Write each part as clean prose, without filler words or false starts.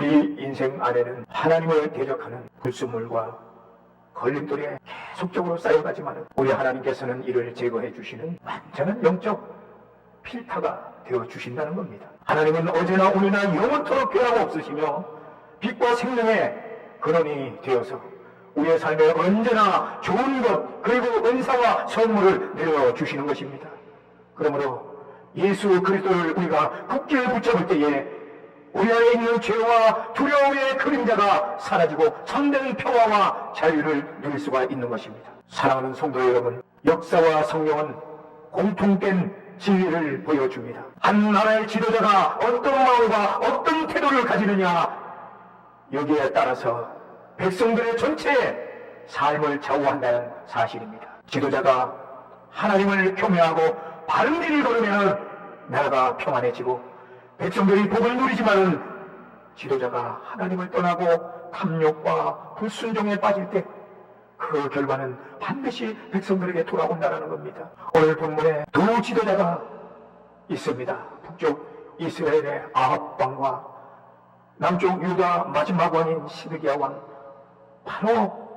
우리 인생 안에는 하나님을 대적하는 불순물과 걸림돌이 계속적으로 쌓여가지만 우리 하나님께서는 이를 제거해 주시는 완전한 영적 필터가 되어 주신다는 겁니다. 하나님은 어제나 오늘나 영원토록 변화가 없으시며 빛과 생명의 근원이 되어서 우리의 삶에 언제나 좋은 것 그리고 은사와 선물을 내려주시는 것입니다. 그러므로 예수 그리스도를 우리가 굳게 붙잡을 때에 우리 안에 있는 죄와 두려움의 그림자가 사라지고 참된 평화와 자유를 누릴 수가 있는 것입니다. 사랑하는 성도 여러분, 역사와 성경은 공통된 진리를 보여줍니다. 한 나라의 지도자가 어떤 마음과 어떤 태도를 가지느냐, 여기에 따라서 백성들의 전체 삶을 좌우한다는 사실입니다. 지도자가 하나님을 경외하고 바른 길을 걸으면 나라가 평안해지고 백성들이 복을 누리지만은 지도자가 하나님을 떠나고 탐욕과 불순종에 빠질 때 그 결과는 반드시 백성들에게 돌아온다는 겁니다. 오늘 본문에 두 지도자가 있습니다. 북쪽 이스라엘의 아합 왕과 남쪽 유다 마지막 왕인 시드기야 왕, 바로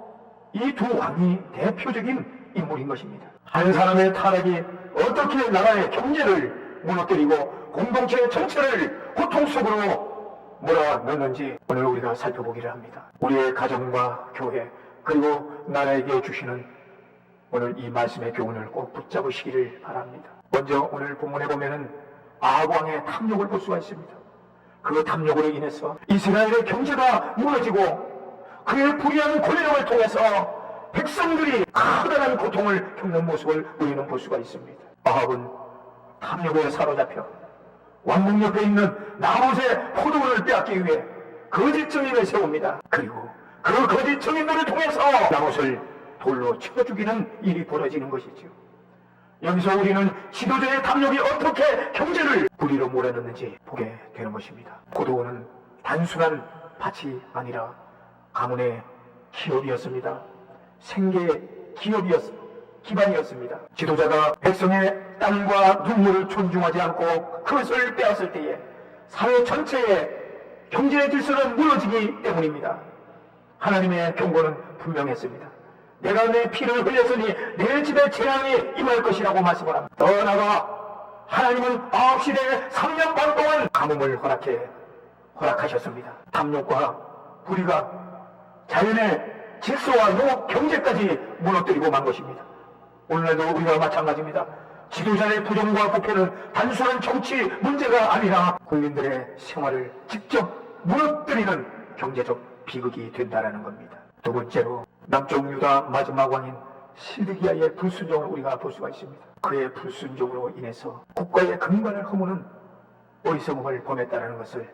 이 두 왕이 대표적인 인물인 것입니다. 한 사람의 타락이 어떻게 나라의 경제를 무너뜨리고 공동체 전체를 고통 속으로 몰아넣는지 오늘 우리가 살펴보기를 합니다. 우리의 가정과 교회 그리고 나라에게 주시는 오늘 이 말씀의 교훈을 꼭 붙잡으시기를 바랍니다. 먼저 오늘 본문에 보면은 아합 왕의 탐욕을 볼 수가 있습니다. 그 탐욕으로 인해서 이스라엘의 경제가 무너지고 그의 불의한 권력을 통해서 백성들이 커다란 고통을 겪는 모습을 우리는 볼 수가 있습니다. 아합은 탐욕에 사로잡혀 왕궁 옆에 있는 나봇의 포도원을 빼앗기 위해 거짓 증인을 세웁니다. 그리고 그 거짓 증인들을 통해서 나봇을 돌로 쳐 죽이는 일이 벌어지는 것이죠. 여기서 우리는 지도자의 탐욕이 어떻게 경제를 불의로 몰아넣는지 보게 되는 것입니다. 포도원은 단순한 밭이 아니라 가문의 기업이었습니다. 생계의 기반이었습니다. 지도자가 백성의 땀과 눈물을 존중하지 않고 그것을 빼앗을 때에 사회 전체의 경제의 질서는 무너지기 때문입니다. 하나님의 경고는 분명했습니다. 내가 내 피를 흘렸으니 내 집에 재앙이 임할 것이라고 말씀을 합니다. 더 나아가 하나님은 아합 시대에 3년 반 동안 가뭄을 허락하셨습니다. 탐욕과 불의가 자연의 질서와 농업 경제까지 무너뜨리고 만 것입니다. 오늘날도 우리가 마찬가지입니다. 지도자의 부정과 부패는 단순한 정치 문제가 아니라 국민들의 생활을 직접 무너뜨리는 경제적 비극이 된다는 겁니다. 두 번째로 남쪽 유다 마지막 왕인 시드기야의 불순종을 우리가 볼 수가 있습니다. 그의 불순종으로 인해서 국가의 근간을 허무는 어리석음을 범했다는 것을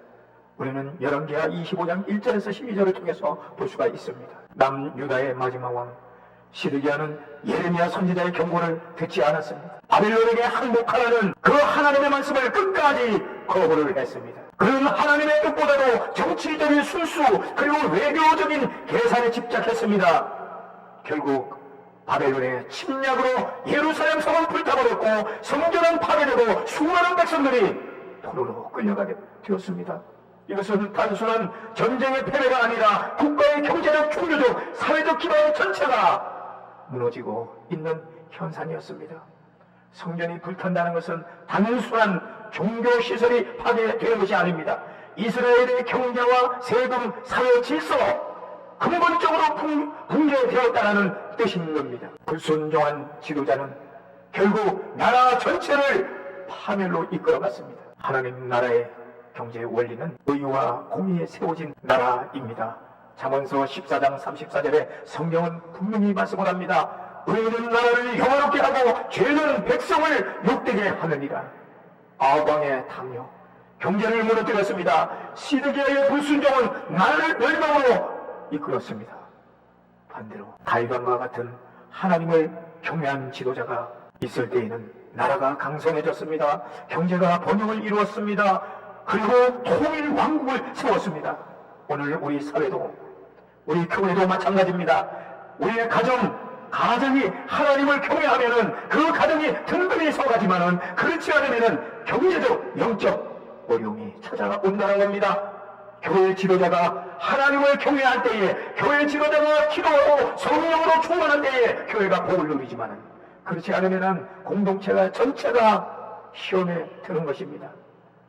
우리는 열왕기하 25장 1절에서 12절을 통해서 볼 수가 있습니다. 남유다의 마지막 왕 시드기야는 예레미야 선지자의 경고를 듣지 않았습니다. 바벨론에게 항복하라는 그 하나님의 말씀을 끝까지 거부를 했습니다. 그는 하나님의 뜻보다도 정치적인 순수 그리고 외교적인 계산에 집착했습니다. 결국 바벨론의 침략으로 예루살렘 성은 불타버렸고 성전은 파괴되고 수많은 백성들이 포로로 끌려가게 되었습니다. 이것은 단순한 전쟁의 패배가 아니라 국가의 경제적, 종교적, 사회적 기반 전체가 무너지고 있는 현상이었습니다. 성전이 불탄다는 것은 단순한 종교시설이 파괴되는 것이 아닙니다. 이스라엘의 경제와 세금, 사회 질서 근본적으로 붕괴되었다는 뜻인 겁니다. 불순종한 지도자는 결국 나라 전체를 파멸로 이끌어갔습니다. 하나님 나라의 경제 원리는 의와 공의에 세워진 나라입니다. 잠언서 14장 34절에 성경은 분명히 말씀을 합니다. 의는 나라를 영화롭게 하고 죄는 백성을 욕되게 하느니라. 아합 왕의 탐욕, 경제를 무너뜨렸습니다. 시드기야의 불순종은 나라를 멸망으로 이끌었습니다. 반대로 다윗왕과 같은 하나님을 경외한 지도자가 있을 때에는 나라가 강성해졌습니다. 경제가 번영을 이루었습니다. 그리고 통일 왕국을 세웠습니다. 오늘 우리 사회도 우리 교회도 마찬가지입니다. 우리의 가정이 하나님을 경외하면은 그 가정이 든든히 서가지만은 그렇지 않으면은 경제적, 영적 어려움이 찾아온다는 겁니다. 교회 지도자가 하나님을 경외할 때에, 교회 지도자가 기도하고 성령으로 충만할 때에 교회가 복을 누리지만은, 그렇지 않으면은 공동체가 전체가 시험에 드는 것입니다.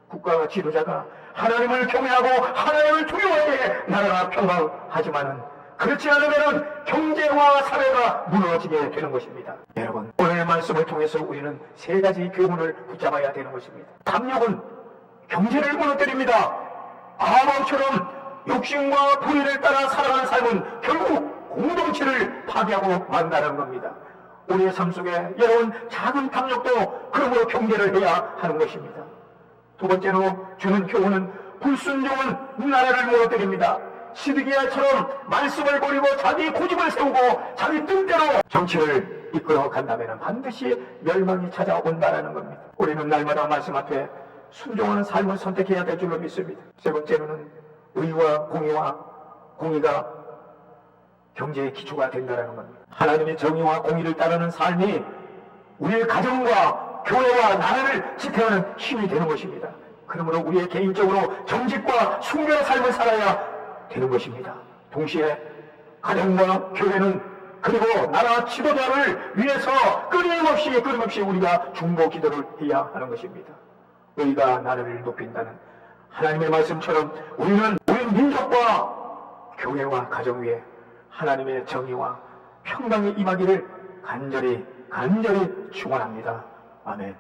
국가 지도자가 하나님을 경외하고 하나님을 두려워할 때에 나라가 평강하지만은, 그렇지 않으면은 경제와 사회가 무너지게 되는 것입니다. 여러분, 오늘 말씀을 통해서 우리는 세 가지 교훈을 붙잡아야 되는 것입니다. 탐욕은 경제를 무너뜨립니다. 아합처럼 욕심과 불의를 따라 살아가는 삶은 결국 공동체를 파괴하고 만다는 겁니다. 우리의 삶 속에 여러분, 작은 탐욕도 그러므로 경계를 해야 하는 것입니다. 두 번째로 주는 교훈은 불순종은 나라를 무너뜨립니다. 시드기야처럼 말씀을 버리고 자기 고집을 세우고 자기 뜻대로 정치를 이끌어 간다면 반드시 멸망이 찾아온다는 겁니다. 우리는 날마다 말씀 앞에 순종하는 삶을 선택해야 될 줄로 믿습니다. 세 번째로는 의와 공의가 경제의 기초가 된다는 겁니다. 하나님의 정의와 공의를 따르는 삶이 우리의 가정과 교회와 나라를 지탱하는 힘이 되는 것입니다. 그러므로 우리의 개인적으로 정직과 순결한 삶을 살아야 되는 것입니다. 동시에 가정과 교회는 그리고 나라 지도자를 위해서 끊임없이 우리가 중보 기도를 해야 하는 것입니다. 의가 나라를 높인다는 하나님의 말씀처럼 우리는 우리 민족과 교회와 가정 위에 하나님의 정의와 평강이 임하기를 간절히 축원합니다. 아멘.